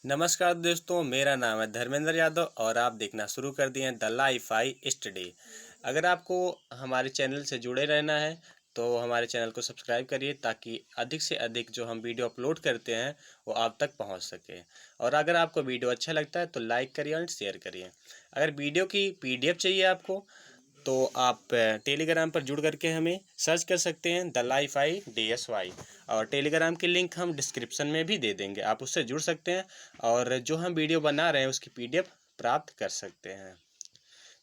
नमस्कार दोस्तों, मेरा नाम है धर्मेंद्र यादव और आप देखना शुरू कर दिए हैं द लाइफ आई स्टडी। अगर आपको हमारे चैनल से जुड़े रहना है तो हमारे चैनल को सब्सक्राइब करिए ताकि अधिक से अधिक जो हम वीडियो अपलोड करते हैं वो आप तक पहुंच सके। और अगर आपको वीडियो अच्छा लगता है तो लाइक करिए और शेयर करिए। अगर वीडियो की पीडीएफ चाहिए आपको तो आप टेलीग्राम पर जुड़ करके हमें सर्च कर सकते हैं द लाइफ आई DSY। और टेलीग्राम की लिंक हम डिस्क्रिप्शन में भी दे देंगे, आप उससे जुड़ सकते हैं और जो हम वीडियो बना रहे हैं उसकी पीडीएफ प्राप्त कर सकते हैं।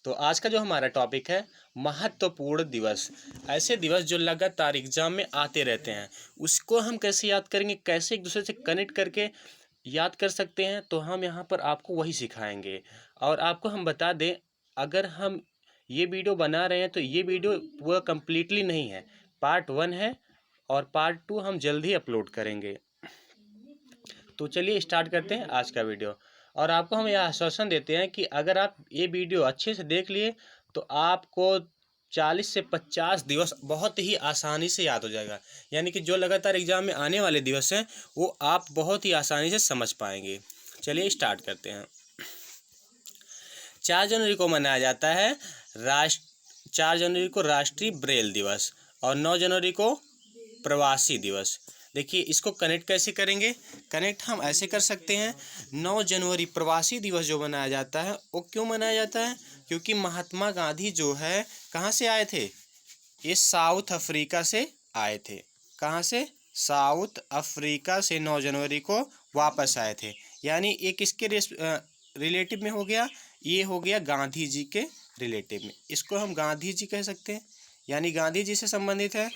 तो आज का जो हमारा टॉपिक है महत्वपूर्ण दिवस। ऐसे दिवस जो लगातार एग्जाम में आते रहते हैं, उसको हम कैसे याद करेंगे, कैसे एक दूसरे से कनेक्ट करके याद कर सकते हैं, तो हम यहाँ पर आपको वही सिखाएंगे। और आपको हम बता दें, अगर हम ये वीडियो बना रहे हैं तो ये वीडियो पूरा कम्प्लीटली नहीं है, पार्ट 1 है और पार्ट 2 हम जल्द ही अपलोड करेंगे। तो चलिए स्टार्ट करते हैं आज का वीडियो। और आपको हम यह आश्वासन देते हैं कि अगर आप ये वीडियो अच्छे से देख लिए तो आपको 40 से 50 दिवस बहुत ही आसानी से याद हो जाएगा। यानी कि जो लगातार एग्जाम में आने वाले दिवस हैं वो आप बहुत ही आसानी से समझ पाएंगे। चलिए स्टार्ट करते हैं। 4 जनवरी को मनाया जाता है 4 जनवरी को राष्ट्रीय ब्रेल दिवस और 9 जनवरी को प्रवासी दिवस। देखिए इसको कनेक्ट कैसे करेंगे। कनेक्ट हम ऐसे कर सकते हैं, 9 जनवरी प्रवासी दिवस जो मनाया जाता है वो क्यों मनाया जाता है, क्योंकि महात्मा गांधी जो है कहाँ से आए थे, ये साउथ अफ्रीका से आए थे। कहाँ से, साउथ अफ्रीका से 9 जनवरी को वापस आए थे। यानी ये किसके रिलेटिव में हो गया, ये हो गया गांधी जी के रिलेटिव में। इसको हम गांधी जी कह सकते हैं, यानी गांधी जी से संबंधित है।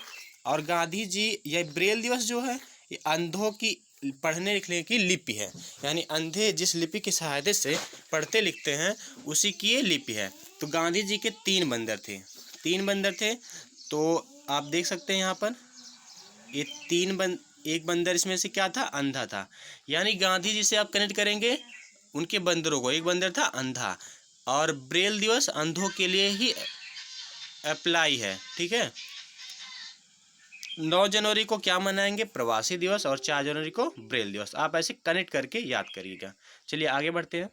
और गांधी जी, यह ब्रेल दिवस जो है ये अंधों की पढ़ने लिखने की लिपि है। यानी अंधे जिस लिपि की सहायता से पढ़ते लिखते हैं उसी की ये लिपि है। तो गांधी जी के 3 बंदर थे, 3 बंदर थे। तो आप देख सकते हैं यहाँ पर ये एक बंदर इसमें से क्या था, अंधा था। यानी गांधी जी से आप कनेक्ट करेंगे उनके बंदरों को। एक बंदर था अंधा और ब्रेल दिवस अंधों के लिए ही अप्लाई है, ठीक है। 9 जनवरी को क्या मनाएंगे, प्रवासी दिवस, और 4 जनवरी को ब्रेल दिवस। आप ऐसे कनेक्ट करके याद करिएगा। चलिए आगे बढ़ते हैं।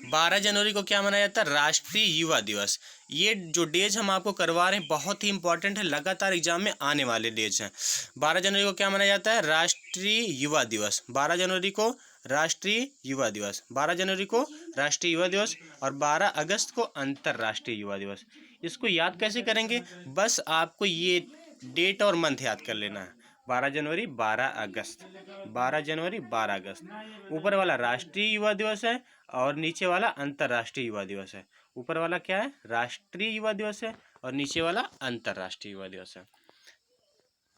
12 जनवरी को क्या मनाया जाता है, राष्ट्रीय युवा दिवस। ये जो डेज हम आपको करवा रहे हैं बहुत ही इंपॉर्टेंट है, लगातार एग्जाम में आने वाले डेज हैं। 12 जनवरी को क्या मनाया जाता है, राष्ट्रीय युवा दिवस। 12 जनवरी को राष्ट्रीय युवा दिवस, 12 जनवरी को राष्ट्रीय युवा दिवस और 12 अगस्त को अंतर्राष्ट्रीय युवा दिवस। इसको याद कैसे करेंगे, बस आपको ये डेट और मंथ याद कर लेना है। 12 जनवरी 12 अगस्त, 12 जनवरी 12 अगस्त। ऊपर वाला राष्ट्रीय युवा दिवस है और नीचे वाला अंतर्राष्ट्रीय युवा दिवस है। ऊपर वाला क्या है, राष्ट्रीय युवा दिवस है और नीचे वाला अंतर्राष्ट्रीय युवा दिवस है।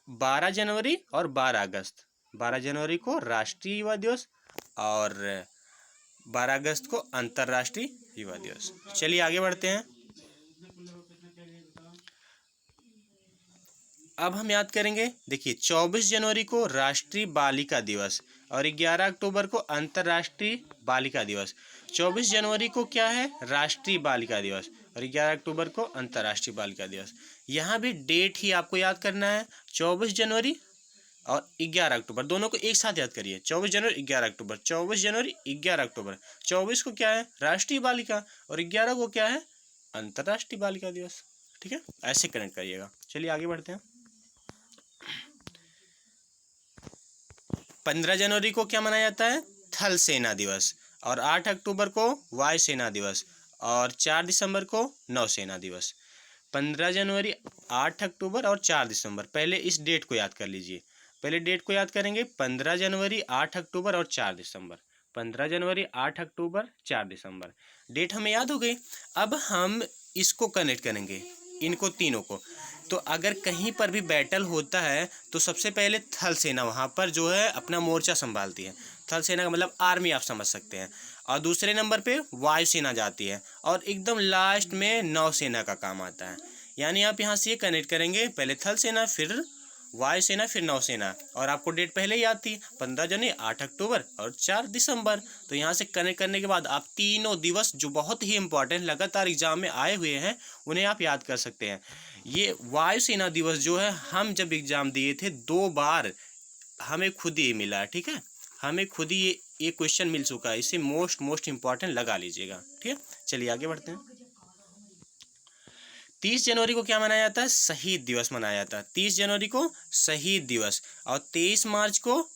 12 जनवरी और 12 अगस्त, 12 जनवरी को राष्ट्रीय युवा दिवस और 12 अगस्त को अंतर्राष्ट्रीय युवा दिवस। चलिए आगे बढ़ते हैं। अब हम याद करेंगे, देखिए 24 जनवरी को राष्ट्रीय बालिका दिवस और 11 अक्टूबर को अंतर्राष्ट्रीय बालिका दिवस। 24 जनवरी को क्या है, राष्ट्रीय बालिका दिवस और 11 अक्टूबर को अंतर्राष्ट्रीय बालिका दिवस। यहाँ भी डेट ही आपको याद करना है, 24 जनवरी और 11 अक्टूबर, दोनों को एक साथ याद करिए। 24 जनवरी 11 अक्टूबर, 24 जनवरी 11 अक्टूबर। 24 को क्या है, राष्ट्रीय बालिका और 11 को क्या है, अंतर्राष्ट्रीय बालिका दिवस, ठीक है। ऐसे कनेक्ट करिएगा। चलिए आगे बढ़ते हैं। 15 जनवरी को क्या मनाया जाता है, थल सेना दिवस और 8 अक्टूबर को वायु सेना दिवस और 4 दिसंबर को नौसेना दिवस। 15 जनवरी, 8 अक्टूबर और 4 दिसंबर। पहले इस डेट को याद कर लीजिए, पहले डेट को याद करेंगे, 15 जनवरी 8 अक्टूबर और 4 दिसंबर। 15 जनवरी 8 अक्टूबर 4 दिसंबर, डेट हमें याद हो गई। अब हम इसको कनेक्ट करेंगे, इनको तीनों को। तो अगर कहीं पर भी बैटल होता है तो सबसे पहले थल सेना वहाँ पर जो है अपना मोर्चा संभालती है। थल सेना का मतलब आर्मी आप समझ सकते हैं। और दूसरे नंबर पे वायुसेना जाती है और एकदम लास्ट में नौसेना का काम आता है। यानी आप यहाँ से ये कनेक्ट करेंगे, पहले थल सेना फिर वायुसेना फिर नौसेना। और आपको डेट पहले ही याद थी, 15 जनवरी 8 अक्टूबर और 4 दिसंबर। तो यहाँ से कनेक्ट करने के बाद आप तीनों दिवस जो बहुत ही इंपॉर्टेंट लगातार एग्जाम में आए हुए हैं उन्हें आप याद कर सकते हैं। ये वायुसेना दिवस जो है हम जब एग्जाम दिए थे 2 बार हमें खुद ही मिला, ठीक है। हमें खुद ही ये क्वेश्चन मिल चुका है, इसे मोस्ट इम्पॉर्टेंट लगा लीजिएगा। ठीक है, चलिए आगे बढ़ते हैं। 30 जनवरी को क्या मनाया जाता है? शहीद दिवस मनाया जाता है। 30 जनवरी को शहीद दिवस, और 23 मार्च को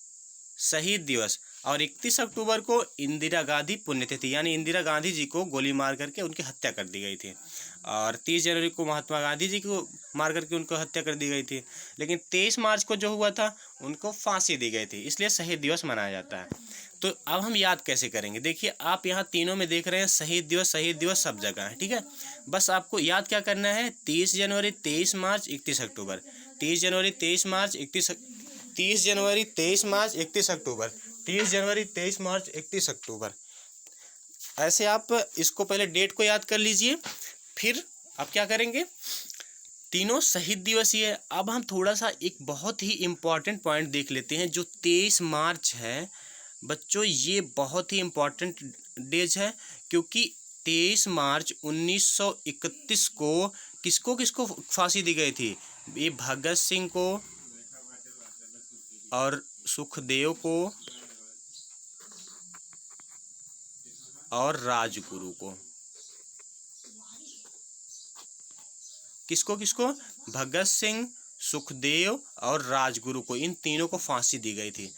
शहीद दिवस, और 31 अक्टूबर को इंदिरा गांधी पुण्यतिथि, यानी इंदिरा गांधी जी को गोली मार करके उनकी हत्या कर दी गई थी। और 30 जनवरी को महात्मा गांधी जी को मार करके उनको हत्या कर दी गई थी। लेकिन 23 मार्च को जो हुआ था उनको फांसी दी गई थी, इसलिए शहीद दिवस मनाया जाता है। तो अब हम याद कैसे करेंगे? देखिए, आप यहाँ तीनों में देख रहे हैं शहीद दिवस सब जगह है। ठीक है, बस आपको याद क्या करना है? 30 जनवरी, 23 मार्च, 31 अक्टूबर। 30 जनवरी, 23 मार्च, 30 जनवरी, 23 मार्च, 31 अक्टूबर। 30 जनवरी, 23 मार्च, 31 अक्टूबर। ऐसे आप इसको पहले डेट को याद कर लीजिए, फिर आप क्या करेंगे? तीनों शहीद दिवस ही है। अब हम थोड़ा सा एक बहुत ही इम्पॉर्टेंट पॉइंट देख लेते हैं, जो 23 मार्च है बच्चों, ये बहुत ही इम्पॉर्टेंट डेज है, क्योंकि 23 मार्च 1931 को किसको फांसी दी गई थी? ये भगत सिंह को और सुखदेव को और राजगुरु को। किसको? भगत सिंह, सुखदेव और राजगुरु को, इन तीनों को फांसी दी गई थी।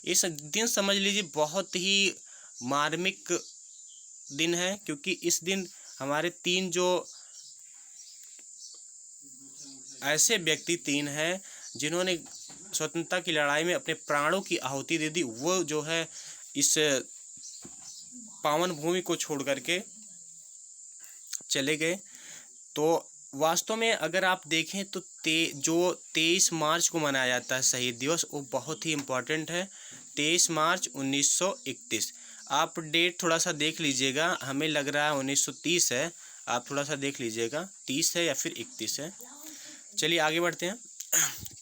इस दिन समझ लीजिए बहुत ही मार्मिक दिन है, क्योंकि इस दिन हमारे तीन जो ऐसे व्यक्ति तीन हैं जिन्होंने स्वतंत्रता की लड़ाई में अपने प्राणों की आहुति दे दी, वो जो है इस पावन भूमि को छोड़ करके चले गए। तो वास्तव में अगर आप देखें तो जो 23 मार्च को मनाया जाता है शहीद दिवस, वो बहुत ही इम्पोर्टेंट है। 23 मार्च 1931। आप डेट थोड़ा सा देख लीजिएगा, हमें लग रहा है 1930 है, आप थोड़ा सा देख लीजिएगा 30 है या फिर 31 है। चलिए आगे बढ़ते हैं।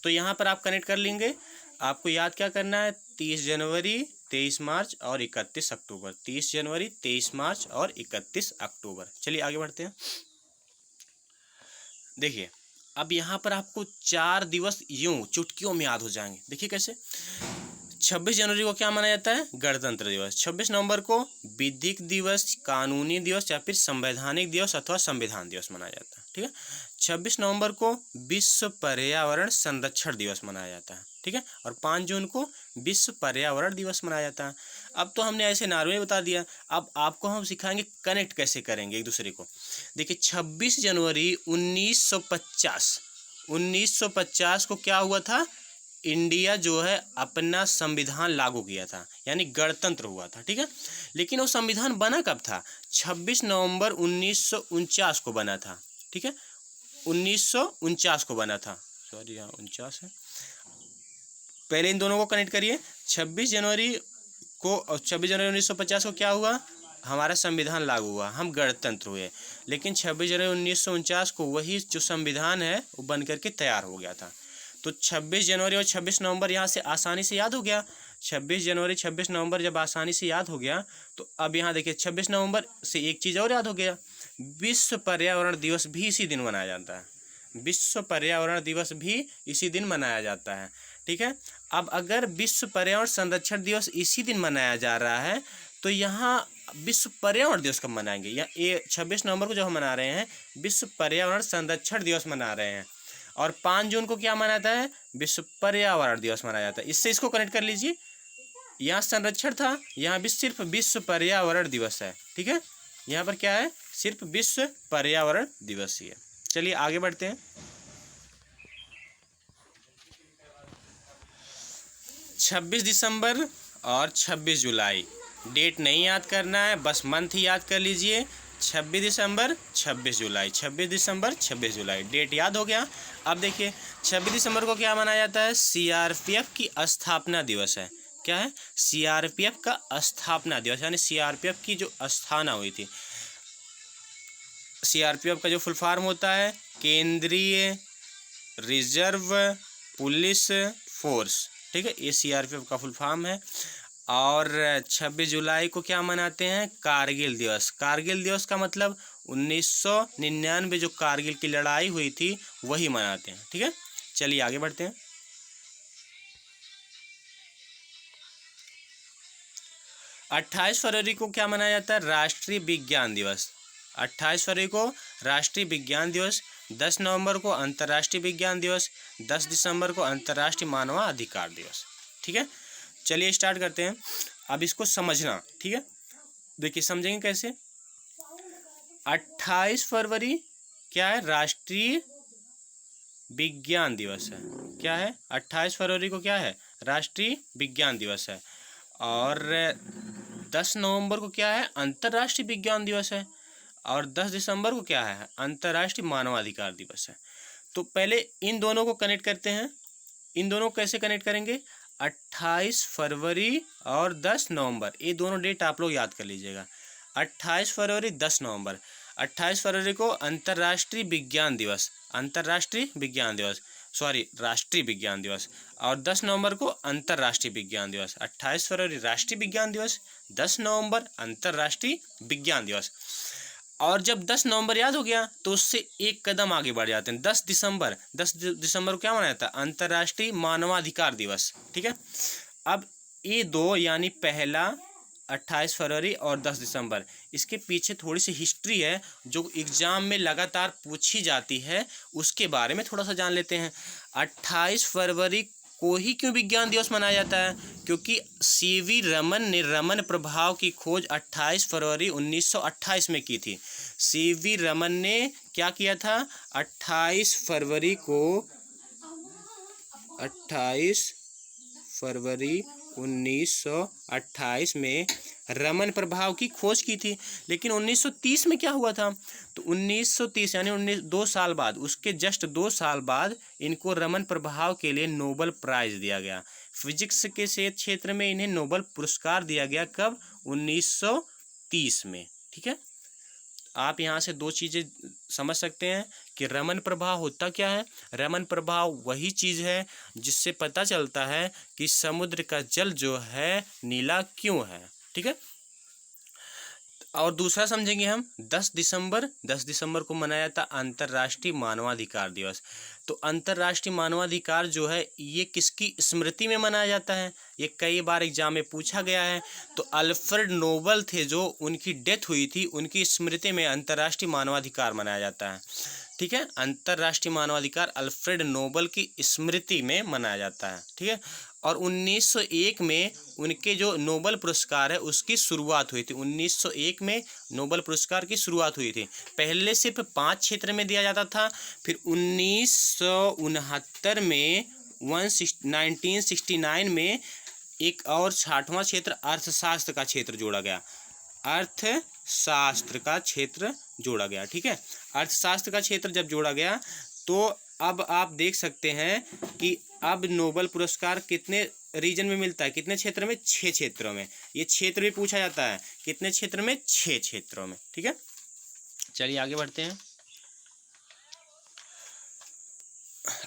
तो यहाँ पर आप कनेक्ट कर लेंगे। आपको याद क्या करना है? 30 जनवरी, 23 मार्च और 31 अक्टूबर। 30 जनवरी, 23 मार्च और 31 अक्टूबर। चलिए आगे बढ़ते हैं। देखिए, अब यहाँ पर आपको 4 दिवस यूं चुटकियों में याद हो जाएंगे। देखिए कैसे। 26 जनवरी को क्या मनाया जाता है? गणतंत्र दिवस। 26 नवंबर को विधिक दिवस, कानूनी दिवस या फिर संवैधानिक दिवस अथवा संविधान दिवस मनाया जाता है। ठीक है। 26 नवंबर को विश्व पर्यावरण संरक्षण दिवस मनाया जाता है। ठीक है। और 5 जून को विश्व पर्यावरण दिवस मनाया जाता है। अब तो हमने ऐसे नॉर्मली बता दिया, अब आपको हम सिखाएंगे कनेक्ट कैसे करेंगे एक दूसरे को। देखिए, 26 जनवरी 1950 को क्या हुआ था? इंडिया जो है अपना संविधान लागू किया था, यानी गणतंत्र हुआ था। ठीक है। लेकिन वो संविधान बना कब था? 26 नवंबर 1949 को बना था। ठीक है, 1949 को बना था। सॉरी, यहाँ 49 है। पहले इन दोनों को कनेक्ट करिए। 26 जनवरी 1950 को क्या हुआ? हमारा संविधान लागू हुआ, हम गणतंत्र हुए। लेकिन 26 जनवरी 1949 को वही जो संविधान है वो बन करके तैयार हो गया था। तो 26 जनवरी और 26 नवंबर यहाँ से आसानी से याद हो गया। 26 जनवरी 26 नवंबर जब आसानी से याद हो गया, तो अब यहाँ देखिए 26 नवंबर से एक चीज़ और याद हो गया, विश्व पर्यावरण दिवस भी इसी दिन मनाया जाता है। विश्व पर्यावरण दिवस भी इसी दिन मनाया जाता है। ठीक है। अब अगर विश्व पर्यावरण संरक्षण दिवस इसी दिन मनाया जा रहा है, तो यहाँ विश्व पर्यावरण दिवस कब मनाएंगे? या ये 26 नवंबर को जो हम मना रहे हैं विश्व पर्यावरण संरक्षण दिवस मना रहे हैं, और 5 जून को क्या मनाता है? विश्व पर्यावरण दिवस मनाया जाता है। इससे इसको कनेक्ट कर लीजिए। यहाँ संरक्षण था, यहाँ भी सिर्फ विश्व पर्यावरण दिवस है। ठीक है, यहाँ पर क्या है? सिर्फ विश्व पर्यावरण दिवस ही है। चलिए आगे बढ़ते हैं। 26 दिसंबर और 26 जुलाई, डेट नहीं याद करना है, बस मंथ ही याद कर लीजिए। 26 दिसंबर 26 जुलाई, 26 दिसंबर 26 जुलाई, डेट याद हो गया। अब देखिए 26 दिसंबर को क्या मनाया जाता है? सीआरपीएफ की स्थापना दिवस है। क्या है? सीआरपीएफ का स्थापना दिवस, यानी सीआरपीएफ की जो स्थापना हुई थी। सीआरपीएफ का जो फुल फॉर्म होता है केंद्रीय रिजर्व पुलिस फोर्स। ठीक है, ये सीआरपीएफ का फुल फॉर्म है। और 26 जुलाई को क्या मनाते हैं? कारगिल दिवस। कारगिल दिवस का मतलब 1999 जो कारगिल की लड़ाई हुई थी वही मनाते हैं। ठीक है, चलिए आगे बढ़ते हैं। 28 फरवरी को क्या मनाया जाता है? राष्ट्रीय विज्ञान दिवस। 28 फरवरी को राष्ट्रीय विज्ञान दिवस, 10 नवंबर को अंतर्राष्ट्रीय विज्ञान दिवस, 10 दिसंबर को अंतर्राष्ट्रीय मानवाधिकार दिवस। ठीक है, चलिए स्टार्ट करते हैं। अब इसको समझना, ठीक है। देखिए समझेंगे कैसे। 28 फरवरी क्या है? राष्ट्रीय विज्ञान दिवस है। क्या है? 28 फरवरी को क्या है? राष्ट्रीय विज्ञान दिवस है। और 10 नवंबर को क्या है? अंतर्राष्ट्रीय विज्ञान दिवस है। और 10 दिसंबर को क्या है? अंतर्राष्ट्रीय मानवाधिकार दिवस है। तो पहले इन दोनों को कनेक्ट करते हैं। इन दोनों को कैसे कनेक्ट करेंगे? 28 फरवरी और 10 नवंबर, ये दोनों डेट आप लोग याद कर लीजिएगा। 28 फरवरी 10 नवंबर। 28 फरवरी को अंतर्राष्ट्रीय विज्ञान दिवस, अंतर्राष्ट्रीय विज्ञान दिवस, सॉरी राष्ट्रीय विज्ञान दिवस। और 10 नवंबर को अंतर्राष्ट्रीय विज्ञान दिवस। 28 फरवरी राष्ट्रीय विज्ञान दिवस, 10 नवंबर अंतर्राष्ट्रीय विज्ञान दिवस। और जब 10 नवंबर याद हो गया तो उससे एक कदम आगे बढ़ जाते हैं। 10 दिसंबर, 10 दिसंबर को क्या मनाया जाता है? अंतर्राष्ट्रीय मानवाधिकार दिवस। ठीक है, अब ये दो यानी पहला 28 फरवरी और 10 दिसंबर, इसके पीछे थोड़ी सी हिस्ट्री है जो एग्जाम में लगातार पूछी जाती है, उसके बारे में थोड़ा सा जान लेते हैं। 28 फरवरी को ही क्यों विज्ञान दिवस मनाया जाता है? क्योंकि सीवी रमन ने रमन प्रभाव की खोज 28 फरवरी 1928 में की थी। सीवी रमन ने क्या किया था? 28 फरवरी को 28 फरवरी 1928 में रमन प्रभाव की खोज की थी। लेकिन 1930 में क्या हुआ था? तो 1930 यानी 2 साल बाद, उसके जस्ट 2 साल बाद इनको रमन प्रभाव के लिए नोबेल प्राइज़ दिया गया। फिजिक्स के क्षेत्र में इन्हें नोबेल पुरस्कार दिया गया। कब? 1930 में। ठीक है, आप यहाँ से दो चीज़ें समझ सकते हैं कि रमन प्रभाव होता क्या है। रमन प्रभाव वही चीज़ है जिससे पता चलता है कि समुद्र का जल जो है नीला क्यों है। ठीक है, और दूसरा समझेंगे हम 10 दिसंबर को मनाया जाता अंतर्राष्ट्रीय मानवाधिकार दिवस। तो अंतर्राष्ट्रीय मानवाधिकार जो है ये किसकी स्मृति में मनाया जाता है? ये कई बार एग्जाम में पूछा गया है। तो अल्फ्रेड नोबेल थे जो उनकी डेथ हुई थी, उनकी स्मृति में अंतर्राष्ट्रीय मानवाधिकार मनाया जाता है। ठीक है, अंतर्राष्ट्रीय मानवाधिकार अल्फ्रेड नोबेल की स्मृति में मनाया जाता है। ठीक है, और 1901 में उनके जो नोबेल पुरस्कार है उसकी शुरुआत हुई थी। 1901 में नोबेल पुरस्कार की शुरुआत हुई थी। पहले सिर्फ 5 क्षेत्र में दिया जाता था, फिर 1969 में 1969 में एक और 60वां क्षेत्र अर्थशास्त्र का क्षेत्र जोड़ा गया। अर्थशास्त्र का क्षेत्र जोड़ा गया। ठीक है, अर्थशास्त्र का क्षेत्र जब जोड़ा गया तो अब आप देख सकते हैं कि अब नोबेल पुरस्कार कितने रीजन में मिलता है? कितने क्षेत्र में? 6 क्षेत्रों में। ये क्षेत्र भी पूछा जाता है। कितने क्षेत्र में? 6 क्षेत्रों में। ठीक है, चलिए आगे बढ़ते हैं।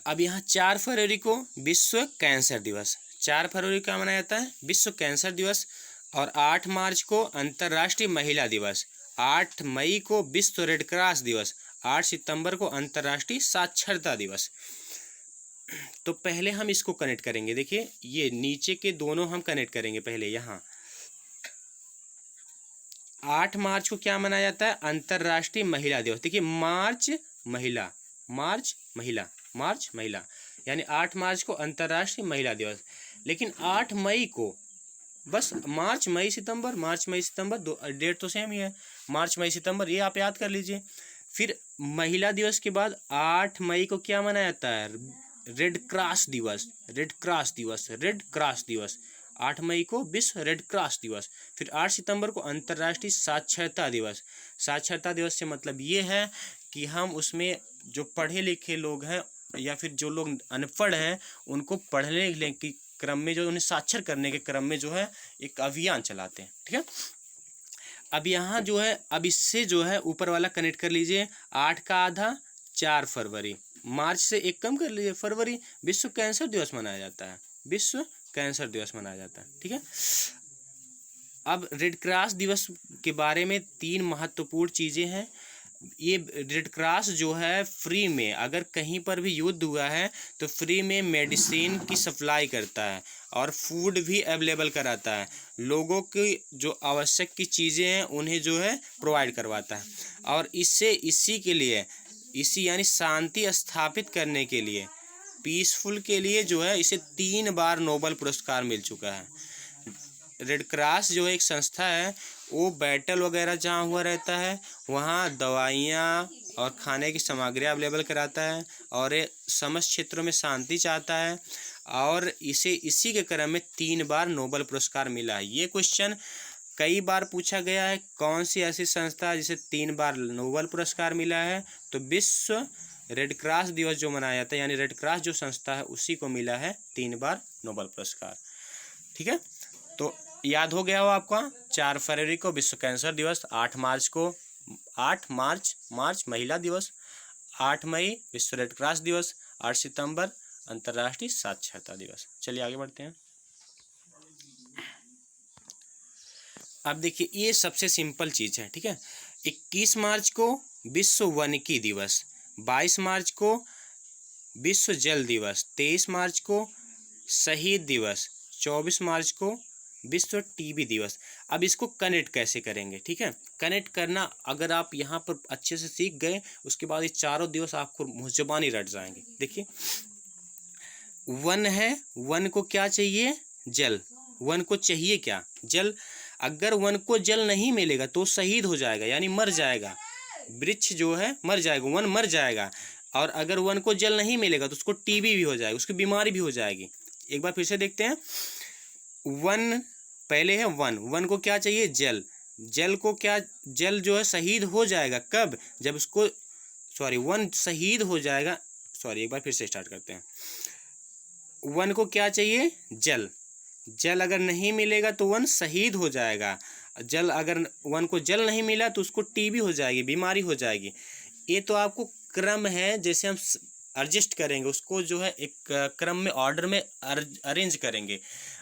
अब यहाँ 4 फरवरी को विश्व कैंसर दिवस, 4 फरवरी का मनाया जाता है विश्व कैंसर दिवस। और 8 मार्च को अंतर्राष्ट्रीय महिला दिवस, 8 मई को विश्व रेड क्रॉस दिवस, 8 सितंबर को अंतर्राष्ट्रीय साक्षरता दिवस। तो पहले हम इसको कनेक्ट करेंगे। देखिए ये नीचे के दोनों हम कनेक्ट करेंगे। पहले यहाँ 8 मार्च को क्या मनाया जाता है? अंतर्राष्ट्रीय महिला दिवस। देखिए मार्च महिला, मार्च महिला, मार्च महिला, यानी 8 मार्च को अंतर्राष्ट्रीय महिला दिवस। लेकिन 8 मई को बस मार्च मई सितंबर, मार्च मई सितंबर, दो डेट तो सेम ही है, मार्च मई सितंबर, ये आप याद कर लीजिए। फिर महिला दिवस के बाद 8 मई को क्या मनाया जाता है? रेड क्रॉस दिवस, रेड क्रॉस दिवस, रेड क्रॉस दिवस। 8 मई को विश्व रेड क्रॉस दिवस। फिर 8 सितंबर को अंतर्राष्ट्रीय साक्षरता दिवस। साक्षरता दिवस से मतलब ये है कि हम उसमें जो पढ़े लिखे लोग हैं या फिर जो लोग अनपढ़ हैं उनको पढ़ने लिखने की क्रम में, जो उन्हें साक्षर करने के क्रम में जो है एक अभियान चलाते हैं। ठीक है, अब यहाँ जो है, अब इससे जो है ऊपर वाला कनेक्ट कर लीजिए। 8 का आधा 4 फरवरी, मार्च से एक कम कर लीजिए, फरवरी, विश्व कैंसर दिवस मनाया जाता है। विश्व कैंसर दिवस मनाया जाता है। ठीक है, अब रेड क्रॉस दिवस के बारे में 3 महत्वपूर्ण चीज़ें हैं। ये रेड क्रॉस जो है फ्री में, अगर कहीं पर भी युद्ध हुआ है तो फ्री में मेडिसिन की सप्लाई करता है और फूड भी अवेलेबल कराता है, लोगों की जो आवश्यक की चीज़ें हैं उन्हें जो है प्रोवाइड करवाता है। और इसी के लिए, इसी यानी शांति स्थापित करने के लिए, पीसफुल के लिए जो है इसे 3 बार नोबेल पुरस्कार मिल चुका है। रेड क्रॉस जो एक संस्था है वो बैटल वगैरह जहाँ हुआ रहता है वहाँ दवाइयाँ और खाने की सामग्री अवेलेबल कराता है और ये समस्त क्षेत्रों में शांति चाहता है, और इसे इसी के क्रम में 3 बार नोबेल पुरस्कार मिला है। ये क्वेश्चन कई बार पूछा गया है, कौन सी ऐसी संस्था है जिसे 3 बार नोबेल पुरस्कार मिला है? तो विश्व रेड क्रॉस दिवस जो मनाया जाता है, यानी रेड क्रॉस जो संस्था है उसी को मिला है 3 बार नोबेल पुरस्कार। ठीक है, तो याद हो गया हो आपका। 4 फरवरी को विश्व कैंसर दिवस, 8 मार्च महिला दिवस, 8 मई विश्व रेड क्रॉस दिवस, 8 सितंबर अंतर्राष्ट्रीय साक्षरता दिवस। चलिए आगे बढ़ते हैं। अब देखिए ये सबसे सिंपल चीज़ है। ठीक है, 21 मार्च को विश्व वानिकी दिवस, 22 मार्च को विश्व जल दिवस, 23 मार्च को शहीद दिवस, 24 मार्च को विश्व टीबी दिवस। अब इसको कनेक्ट कैसे करेंगे? ठीक है, कनेक्ट करना अगर आप यहाँ पर अच्छे से सीख गए, उसके बाद ये चारों दिवस आपको मुँहज़बानी रट जाएंगे। देखिए, वन है, वन को क्या चाहिए? जल। वन को चाहिए क्या? जल। अगर वन को जल नहीं मिलेगा तो शहीद हो जाएगा, यानी मर जाएगा। वृक्ष जो है मर जाएगा, वन मर जाएगा। और अगर वन को जल नहीं मिलेगा तो उसको टीबी भी हो जाएगी, उसकी बीमारी भी हो जाएगी। एक बार फिर से देखते हैं। वन पहले है वन, वन को क्या चाहिए? जल। जल को क्या, जल जो है शहीद हो जाएगा कब? जब उसको वन शहीद हो जाएगा। एक बार फिर से स्टार्ट करते हैं। वन को क्या चाहिए? जल। जल अगर नहीं मिलेगा तो वन शहीद हो जाएगा। जल, अगर वन को जल नहीं मिला तो उसको टीबी हो जाएगी, बीमारी हो जाएगी। ये तो आपको क्रम है, जैसे हम एडजस्ट करेंगे उसको, जो है एक क्रम में, ऑर्डर में अरेंज करेंगे।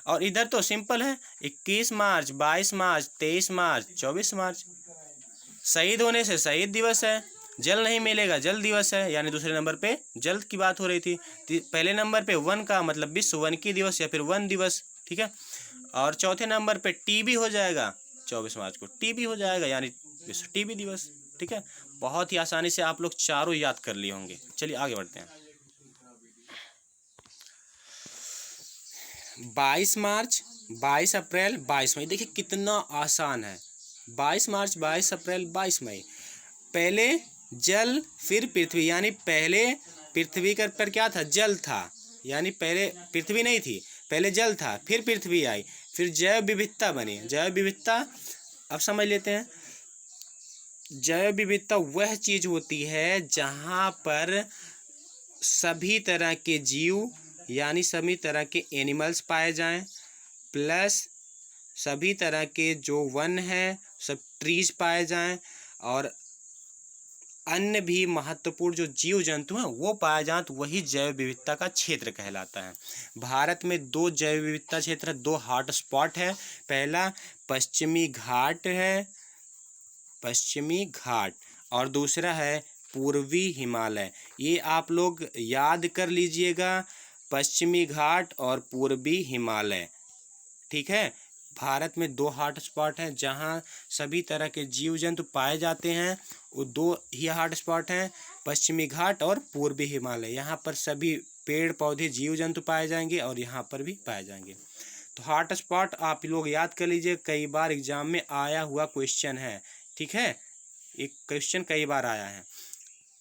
और इधर तो सिंपल है, 21 मार्च, 22 मार्च, 23 मार्च, 24 मार्च। शहीद होने से शहीद दिवस है, जल नहीं मिलेगा जल दिवस है, यानी दूसरे नंबर पे जल की बात हो रही थी। पहले नंबर पे वन का मतलब विश्व वानिकी दिवस या फिर वन दिवस। ठीक है, और चौथे नंबर पे टीबी हो जाएगा, 24 मार्च को टीबी हो जाएगा, यानी विश्व टीबी दिवस। ठीक है, बहुत ही आसानी से आप लोग चारों याद कर लिए होंगे। चलिए आगे बढ़ते हैं। 22 मार्च, 22 अप्रैल, 22 मई। देखिए कितना आसान है। 22 मार्च, 22 अप्रैल, 22 मई। पहले जल फिर पृथ्वी, यानी पहले पृथ्वी पर क्या था? जल था, यानी पहले पृथ्वी नहीं थी, पहले जल था, फिर पृथ्वी आई, फिर जैव विविधता बनी। जैव विविधता अब समझ लेते हैं। जैव विविधता वह चीज़ होती है जहाँ पर सभी तरह के जीव, यानी सभी तरह के एनिमल्स पाए जाएं, प्लस सभी तरह के जो वन हैं सब ट्रीज पाए जाएं, और अन्य भी महत्वपूर्ण जो जीव जंतु हैं वो पाए जाएं, तो वही जैव विविधता का क्षेत्र कहलाता है। भारत में 2 जैव विविधता क्षेत्र, 2 हॉट स्पॉट है। पहला पश्चिमी घाट है, पश्चिमी घाट, और दूसरा है पूर्वी हिमालय। ये आप लोग याद कर लीजिएगा, पश्चिमी घाट और पूर्वी हिमालय। ठीक है, भारत में 2 हॉट स्पॉट हैं जहाँ सभी तरह के जीव जंतु पाए जाते हैं। वो 2 ही हॉट स्पॉट हैं, पश्चिमी घाट और पूर्वी हिमालय। यहाँ पर सभी पेड़ पौधे जीव जंतु पाए जाएंगे और यहाँ पर भी पाए जाएंगे। तो हॉट स्पॉट आप लोग याद कर लीजिए, कई बार एग्जाम में आया हुआ क्वेश्चन है। ठीक है, एक क्वेश्चन कई बार आया है,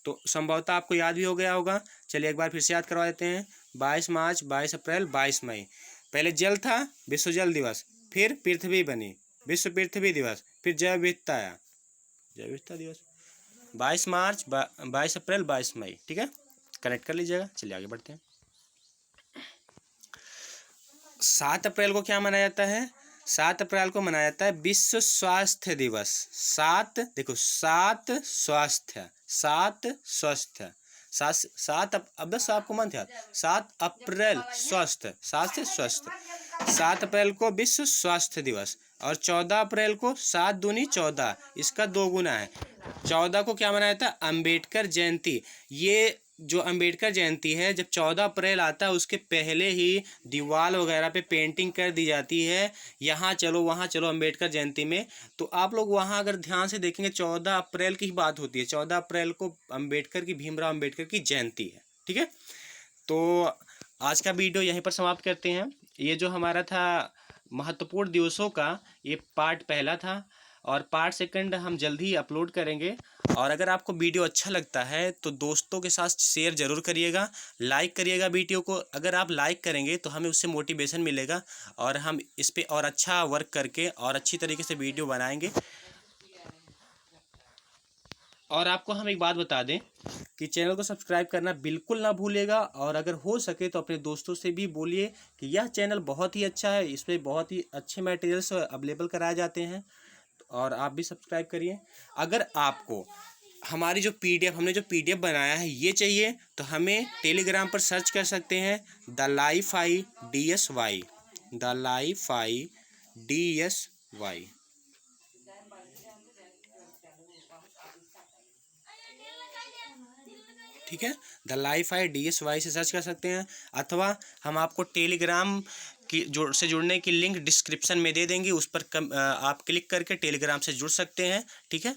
तो संभवतः आपको याद भी हो गया होगा। चलिए एक बार फिर से याद करवा देते हैं। 22 मार्च, 22 अप्रैल, 22 मई। पहले जल था, विश्व जल दिवस, फिर पृथ्वी बनी, विश्व पृथ्वी दिवस, फिर जैव विविधता आया, जैव विविधता दिवस। 22 मार्च, 22 अप्रैल, 22 मई। ठीक है, कनेक्ट कर लीजिएगा। चलिए आगे बढ़ते हैं। 7 अप्रैल को क्या मनाया जाता है? 7 अप्रैल को मनाया जाता है विश्व स्वास्थ्य दिवस। 7 देखो, 7 स्वास्थ्य, 7 स्वास्थ्य, 7 अब बस आपको मन था, 7 अप्रैल स्वास्थ्य, 7 से स्वस्थ। 7 अप्रैल को विश्व स्वास्थ्य दिवस, और 14 अप्रैल को 7 दूनी 14, इसका 2 गुना है। 14 को क्या मनाया था? अंबेडकर जयंती। ये जो अंबेडकर जयंती है, जब 14 अप्रैल आता है उसके पहले ही दीवार वगैरह पे पेंटिंग कर दी जाती है, यहाँ चलो वहाँ चलो अंबेडकर जयंती में। तो आप लोग वहाँ अगर ध्यान से देखेंगे 14 अप्रैल की ही बात होती है। 14 अप्रैल को अंबेडकर की, भीमराव अंबेडकर की जयंती है। ठीक है, तो आज का वीडियो यहीं पर समाप्त करते हैं। ये जो हमारा था महत्वपूर्ण दिवसों का, ये पार्ट पहला था, और पार्ट सेकंड हम जल्द ही अपलोड करेंगे। और अगर आपको वीडियो अच्छा लगता है तो दोस्तों के साथ शेयर ज़रूर करिएगा, लाइक करिएगा वीडियो को। अगर आप लाइक करेंगे तो हमें उससे मोटिवेशन मिलेगा और हम इस पर और अच्छा वर्क करके और अच्छी तरीके से वीडियो बनाएंगे। और आपको हम एक बात बता दें कि चैनल को सब्सक्राइब करना बिल्कुल ना भूलिएगा, और अगर हो सके तो अपने दोस्तों से भी बोलिए कि यह चैनल बहुत ही अच्छा है, इसमें बहुत ही अच्छे मटेरियल्स अवेलेबल कराए जाते हैं, और आप भी सब्सक्राइब करिए। अगर आपको हमारी जो पीडीएफ, हमने जो पीडीएफ बनाया है ये चाहिए, तो हमें टेलीग्राम पर सर्च कर सकते हैं DLiFi DSY। ठीक है, DLiFi DSY से सर्च कर सकते हैं, अथवा हम आपको टेलीग्राम की से जुड़ने की लिंक डिस्क्रिप्शन में दे देंगे, उस पर आप क्लिक करके टेलीग्राम से जुड़ सकते हैं। ठीक है,